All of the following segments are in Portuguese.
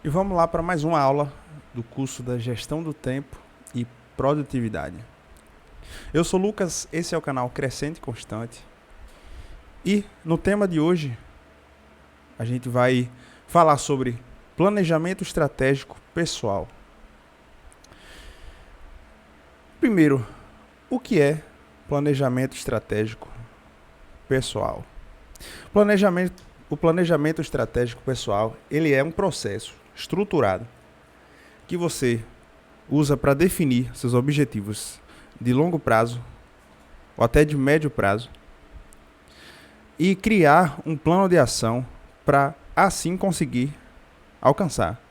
E vamos lá para mais uma aula do curso da Gestão do Tempo e Produtividade. Eu sou Lucas, esse é o canal Crescente Constante. E no tema de hoje, a gente vai falar sobre planejamento estratégico pessoal. Primeiro, o que é planejamento estratégico pessoal? O planejamento estratégico pessoal, ele é um processo estruturado que você usa para definir seus objetivos de longo prazo ou até de médio prazo e criar um plano de ação para assim conseguir alcançar.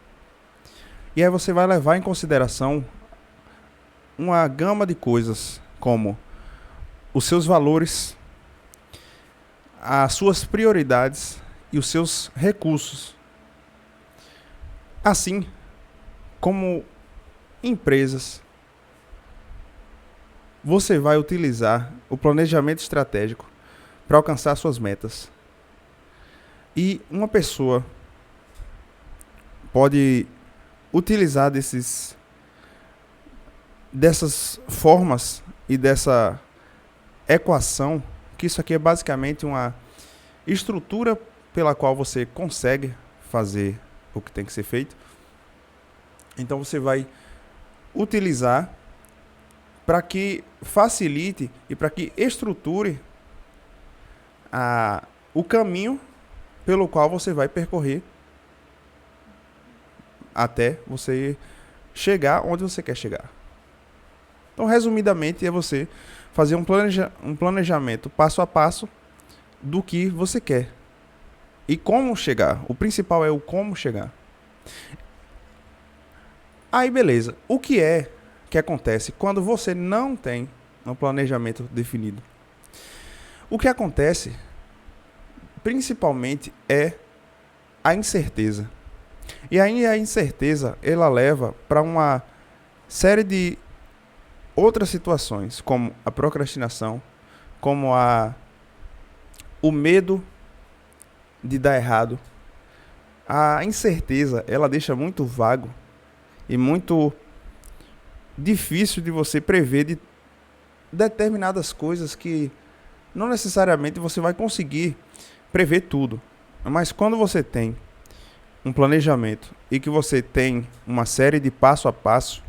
E aí você vai levar em consideração uma gama de coisas como os seus valores, as suas prioridades e os seus recursos. Assim como empresas, você vai utilizar o planejamento estratégico para alcançar suas metas. E uma pessoa pode utilizar dessas formas e dessa equação, que isso aqui é basicamente uma estrutura pela qual você consegue fazer o que tem que ser feito. Então você vai utilizar para que facilite e para que estruture o caminho pelo qual você vai percorrer até você chegar onde você quer chegar. Então, resumidamente, é você fazer um planejamento passo a passo do que você quer e como chegar. O principal é o como chegar. Aí, beleza. O que é que acontece quando você não tem um planejamento definido? O que acontece, principalmente, é a incerteza. E aí a incerteza, ela leva para uma série de outras situações, como a procrastinação, como o medo de dar errado. A incerteza, ela deixa muito vago e muito difícil de você prever de determinadas coisas que não necessariamente você vai conseguir prever tudo. Mas quando você tem um planejamento e que você tem uma série de passo a passo,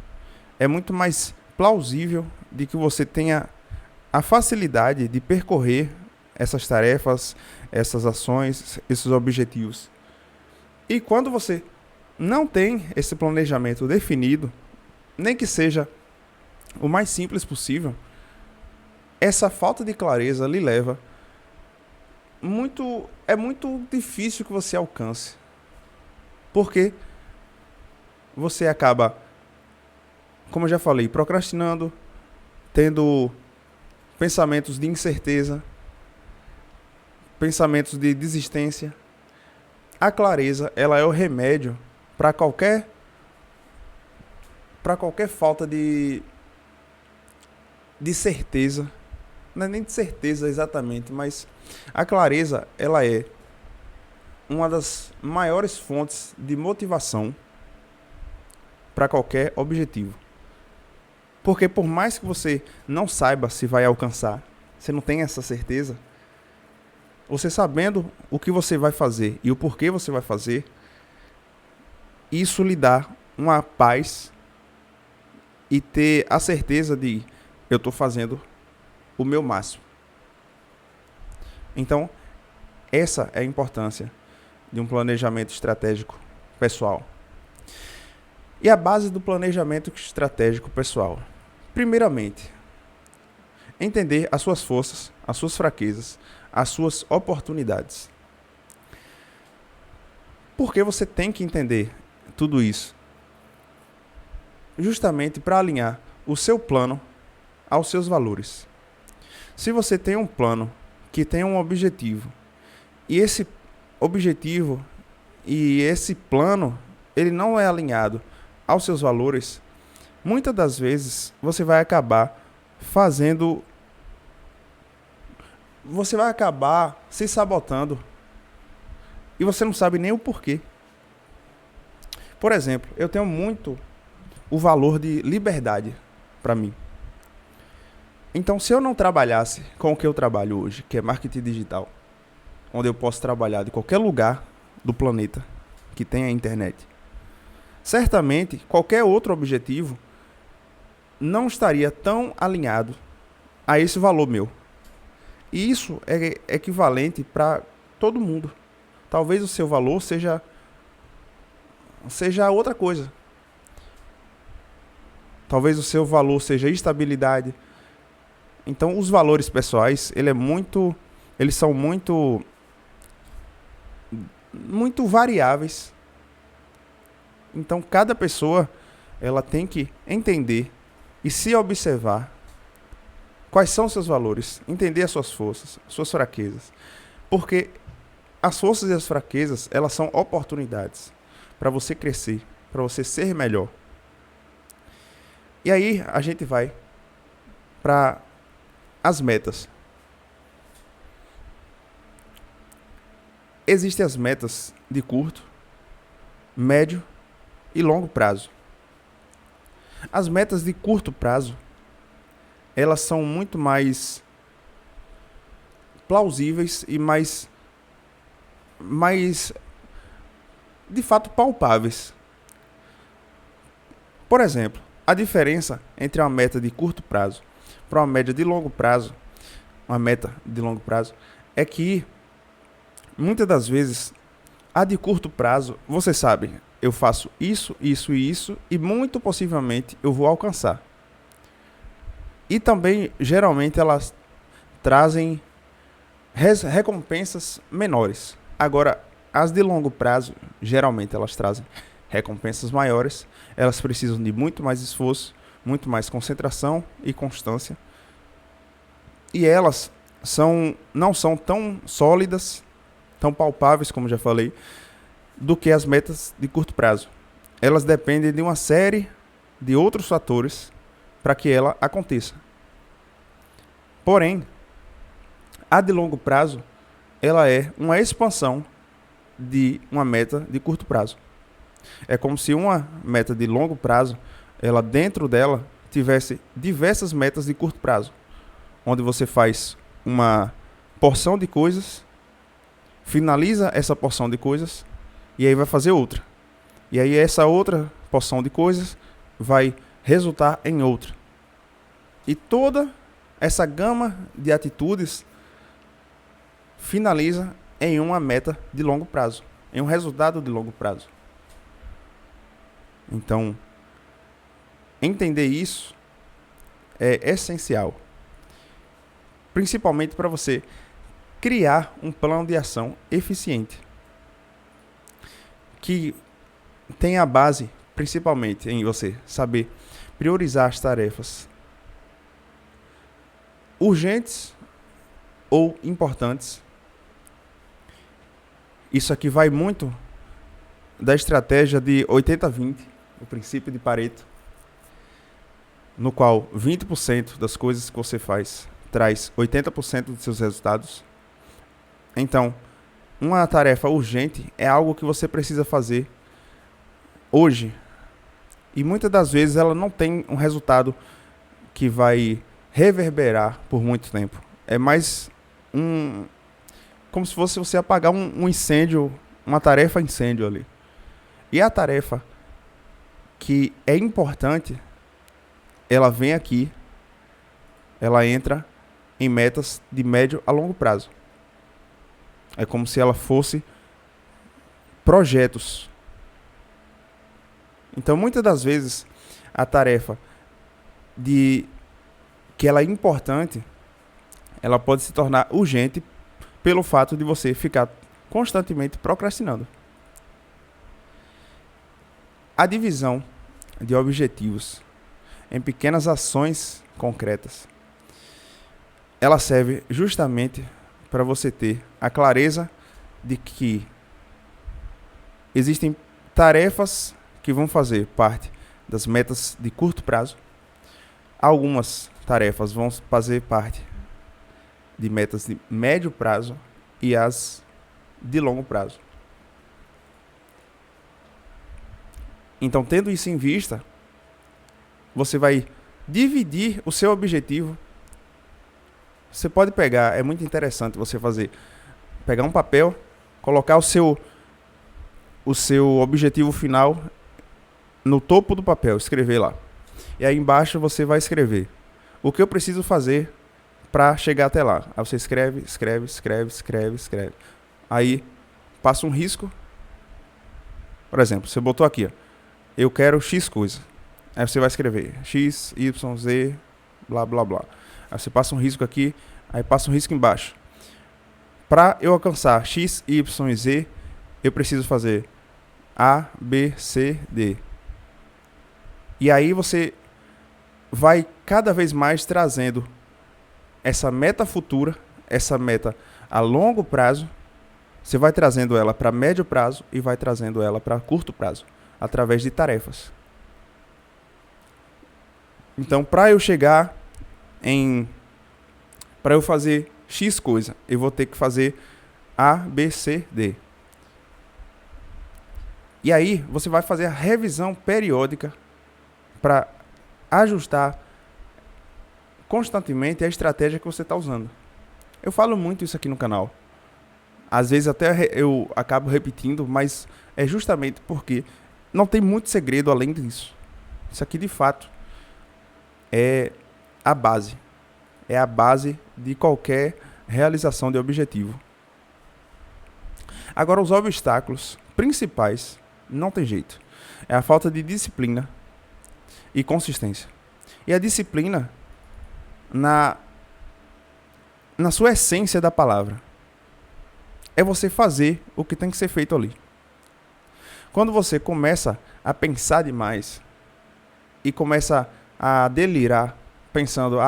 é muito mais plausível de que você tenha a facilidade de percorrer essas tarefas, essas ações, esses objetivos. E quando você não tem esse planejamento definido, nem que seja o mais simples possível, essa falta de clareza lhe leva é muito difícil que você alcance. Porque você acaba, como eu já falei, procrastinando, tendo pensamentos de incerteza, pensamentos de desistência. A clareza, ela é o remédio para qualquer falta de certeza. Não é nem de certeza exatamente, mas a clareza, ela é uma das maiores fontes de motivação para qualquer objetivo. Porque por mais que você não saiba se vai alcançar, você não tem essa certeza, você sabendo o que você vai fazer e o porquê você vai fazer, isso lhe dá uma paz e ter a certeza de eu estou fazendo o meu máximo. Então, essa é a importância de um planejamento estratégico pessoal. E a base do planejamento estratégico pessoal. Primeiramente, entender as suas forças, as suas fraquezas, as suas oportunidades. Por que você tem que entender tudo isso? Justamente para alinhar o seu plano aos seus valores. Se você tem um plano que tem um objetivo, e esse objetivo e esse plano, ele não é alinhado aos seus valores, muitas das vezes você vai acabar se sabotando e você não sabe nem o porquê. Por exemplo, eu tenho muito o valor de liberdade para mim. Então, se eu não trabalhasse com o que eu trabalho hoje, que é marketing digital, onde eu posso trabalhar de qualquer lugar do planeta que tenha internet, certamente qualquer outro objetivo não estaria tão alinhado a esse valor meu. E isso é equivalente para todo mundo. Talvez o seu valor seja outra coisa. Talvez o seu valor seja estabilidade. Então, os valores pessoais, eles são muito variáveis. Então, cada pessoa, ela tem que entender e se observar quais são os seus valores, entender as suas forças, suas fraquezas. Porque as forças e as fraquezas, elas são oportunidades para você crescer, para você ser melhor. E aí a gente vai para as metas. Existem as metas de curto, médio e longo prazo. As metas de curto prazo, elas são muito mais plausíveis e mais de fato palpáveis. Por exemplo, a diferença entre uma meta de curto prazo para uma meta de longo prazo é que muitas das vezes a de curto prazo, você sabe, eu faço isso, isso e isso e muito possivelmente eu vou alcançar. E também geralmente elas trazem recompensas menores. Agora, as de longo prazo, geralmente elas trazem recompensas maiores, elas precisam de muito mais esforço, muito mais concentração e constância. E elas não são tão sólidas, tão palpáveis, como já falei, do que as metas de curto prazo. Elas dependem de uma série de outros fatores para que ela aconteça. Porém, a de longo prazo, ela é uma expansão de uma meta de curto prazo. É como se uma meta de longo prazo, ela dentro dela tivesse diversas metas de curto prazo, onde você faz uma porção de coisas, finaliza essa porção de coisas e aí vai fazer outra. E aí essa outra porção de coisas vai resultar em outra. E toda essa gama de atitudes finaliza em uma meta de longo prazo, em um resultado de longo prazo. Então, entender isso é essencial, principalmente para você criar um plano de ação eficiente, que tenha a base, principalmente, em você saber priorizar as tarefas urgentes ou importantes. Isso aqui vai muito da estratégia de 80-20, o princípio de Pareto, no qual 20% das coisas que você faz traz 80% dos seus resultados. Então, uma tarefa urgente é algo que você precisa fazer hoje. E muitas das vezes ela não tem um resultado que vai reverberar por muito tempo. É mais como se fosse você apagar um incêndio, uma tarefa incêndio ali. E a tarefa que é importante, ela vem aqui, ela entra em metas de médio a longo prazo. É como se ela fosse projetos. Então, muitas das vezes, a tarefa que ela é importante, ela pode se tornar urgente pelo fato de você ficar constantemente procrastinando. A divisão de objetivos em pequenas ações concretas, ela serve justamente para você ter a clareza de que existem tarefas que vão fazer parte das metas de curto prazo. Algumas tarefas vão fazer parte de metas de médio prazo e as de longo prazo. Então, tendo isso em vista, você vai dividir o seu objetivo. Você pode pegar, é muito interessante você pegar um papel, colocar o seu objetivo final no topo do papel, escrever lá. E aí embaixo você vai escrever o que eu preciso fazer para chegar até lá. Aí você escreve. Aí passa um risco. Por exemplo, você botou aqui, ó, eu quero X coisa. Aí você vai escrever X, Y, Z, blá, blá, blá. Aí você passa um risco aqui, aí passa um risco embaixo. Para eu alcançar X, Y e Z, eu preciso fazer A, B, C, D. E aí você vai cada vez mais trazendo essa meta futura, essa meta a longo prazo, você vai trazendo ela para médio prazo e vai trazendo ela para curto prazo, através de tarefas. Então, para eu fazer X coisa, eu vou ter que fazer A, B, C, D. E aí, você vai fazer a revisão periódica para ajustar constantemente a estratégia que você está usando. Eu falo muito isso aqui no canal. Às vezes até eu acabo repetindo, mas é justamente porque não tem muito segredo além disso. Isso aqui, de fato, é a base. É a base de qualquer realização de objetivo. Agora, os obstáculos principais, não tem jeito. É a falta de disciplina e consistência. E a disciplina na sua essência da palavra é você fazer o que tem que ser feito ali. Quando você começa a pensar demais e começa a delirar, pensando,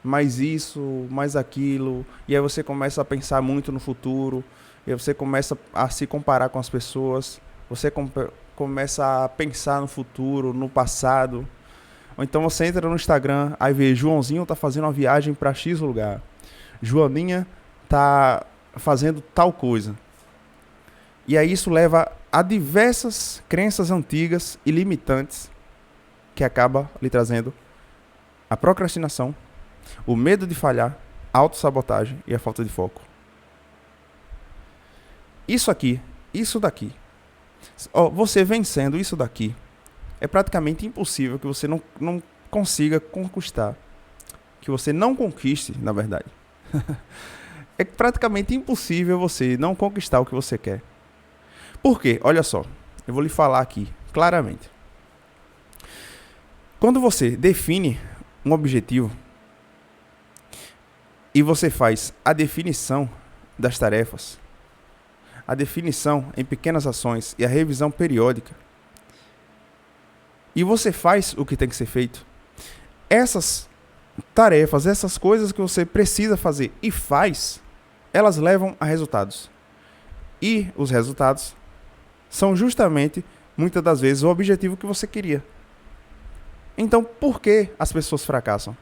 mais isso, mais aquilo, e aí você começa a pensar muito no futuro, e aí você começa a se comparar com as pessoas, você começa a pensar no futuro, no passado. Ou então você entra no Instagram, aí vê Joãozinho tá fazendo uma viagem para X lugar, Joaninha tá fazendo tal coisa. E aí isso leva a diversas crenças antigas e limitantes que acaba lhe trazendo a procrastinação, o medo de falhar, a autossabotagem e a falta de foco. Isso daqui, você vencendo isso daqui, é praticamente impossível que você não consiga conquistar. Que você não conquiste, na verdade. É praticamente impossível você não conquistar o que você quer. Por quê? Olha só, eu vou lhe falar aqui claramente. Quando você define um objetivo e você faz a definição das tarefas, a definição em pequenas ações e a revisão periódica, e você faz o que tem que ser feito, essas tarefas, essas coisas que você precisa fazer e faz, elas levam a resultados. E os resultados são justamente, muitas das vezes, o objetivo que você queria. Então, por que as pessoas fracassam?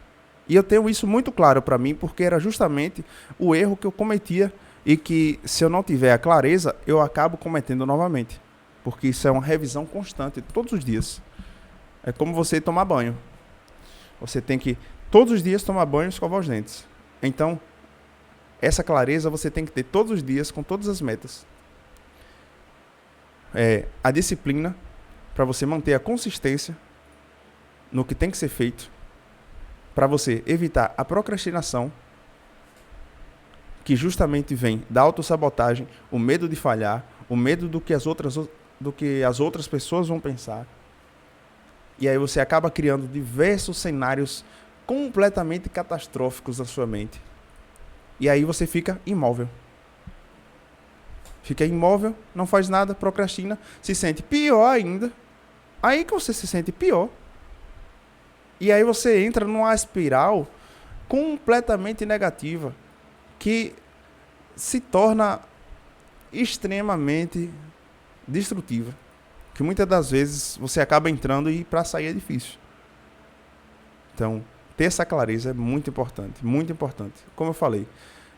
E eu tenho isso muito claro para mim, porque era justamente o erro que eu cometia e que, se eu não tiver a clareza, eu acabo cometendo novamente. Porque isso é uma revisão constante, todos os dias. É como você tomar banho. Você tem que, todos os dias, tomar banho e escovar os dentes. Então, essa clareza você tem que ter todos os dias, com todas as metas. A disciplina, para você manter a consistência no que tem que ser feito, para você evitar a procrastinação, que justamente vem da autossabotagem, o medo de falhar, o medo do que as outras pessoas vão pensar. E aí você acaba criando diversos cenários completamente catastróficos na sua mente. E aí você fica imóvel. Fica imóvel, não faz nada, procrastina, se sente pior ainda. Aí que você se sente pior. E aí você entra numa espiral completamente negativa, que se torna extremamente destrutiva. Que muitas das vezes você acaba entrando e para sair é difícil. Então, ter essa clareza é muito importante, muito importante. Como eu falei,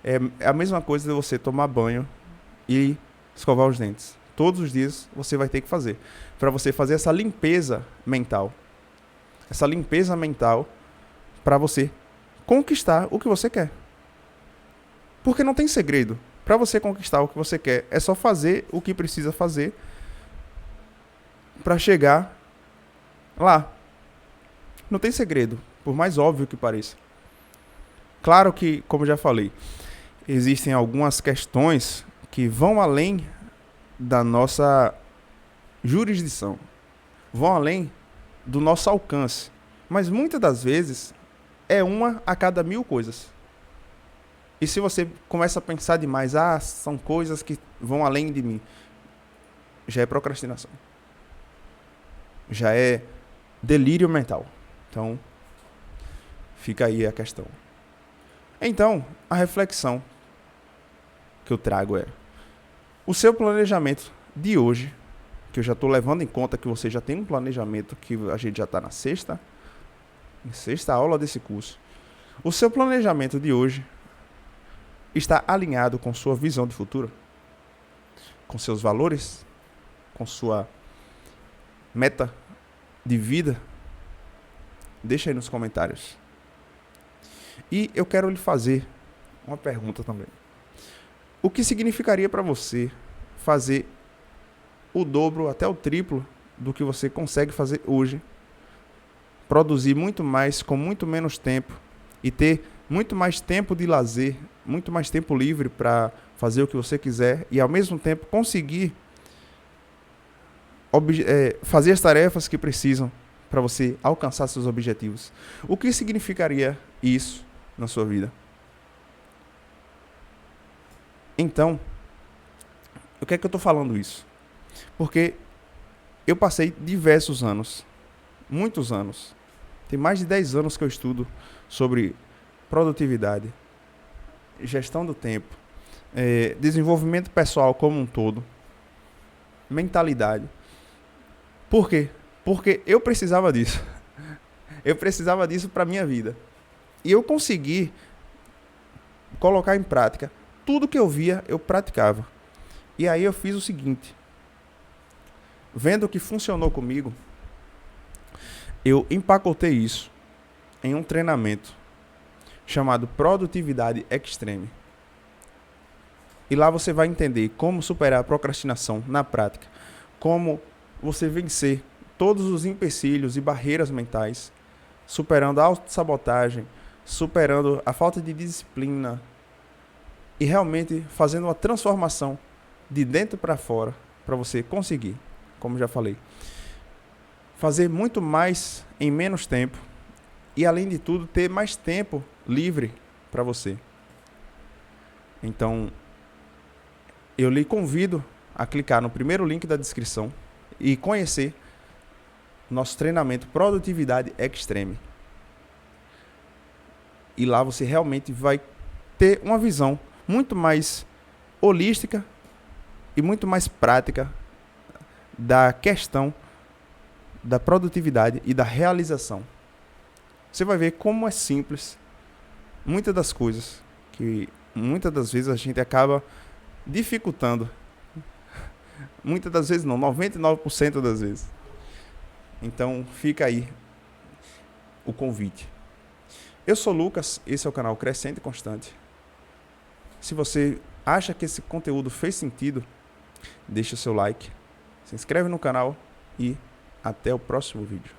é a mesma coisa de você tomar banho e escovar os dentes. Todos os dias você vai ter que fazer. Para você fazer essa limpeza mental. Essa limpeza mental para você conquistar o que você quer. Porque não tem segredo. Para você conquistar o que você quer, é só fazer o que precisa fazer para chegar lá. Não tem segredo, por mais óbvio que pareça. Claro que, como já falei, existem algumas questões que vão além da nossa jurisdição, vão além do nosso alcance. Mas muitas das vezes é uma a cada 1000 coisas. E se você começa a pensar demais, são coisas que vão além de mim, já é procrastinação. Já é delírio mental. Então, fica aí a questão. Então, a reflexão que eu trago é: o seu planejamento de hoje, que eu já estou levando em conta que você já tem um planejamento, que a gente já está na sexta aula desse curso. O seu planejamento de hoje está alinhado com sua visão de futuro? Com seus valores? Com sua meta de vida? Deixa aí nos comentários. E eu quero lhe fazer uma pergunta também. O que significaria para você fazer o dobro, até o triplo do que você consegue fazer hoje? Produzir muito mais com muito menos tempo e ter muito mais tempo de lazer, muito mais tempo livre para fazer o que você quiser e ao mesmo tempo conseguir fazer as tarefas que precisam para você alcançar seus objetivos. O que significaria isso na sua vida? Então, o que é que eu estou falando isso? Porque eu passei diversos anos, muitos anos, tem mais de 10 anos que eu estudo sobre produtividade, gestão do tempo, desenvolvimento pessoal como um todo, mentalidade. Por quê? Porque eu precisava disso. Eu precisava disso para a minha vida. E eu consegui colocar em prática. Tudo que eu via, eu praticava. E aí eu fiz o seguinte. Vendo que funcionou comigo, eu empacotei isso em um treinamento chamado Produtividade Extreme. E lá você vai entender como superar a procrastinação na prática, como você vencer todos os empecilhos e barreiras mentais, superando a autossabotagem, superando a falta de disciplina e realmente fazendo uma transformação de dentro para fora para você conseguir, como já falei, fazer muito mais em menos tempo e, além de tudo, ter mais tempo livre para você. Então, eu lhe convido a clicar no primeiro link da descrição e conhecer nosso treinamento Produtividade Extreme. E lá você realmente vai ter uma visão muito mais holística e muito mais prática da questão da produtividade e da realização. Você vai ver como é simples muitas das coisas que muitas das vezes a gente acaba dificultando. Muitas das vezes não, 99% das vezes. Então fica aí o convite. Eu sou Lucas, esse é o canal Crescente Constante. Se você acha que esse conteúdo fez sentido, deixa o seu like, se inscreve no canal e até o próximo vídeo.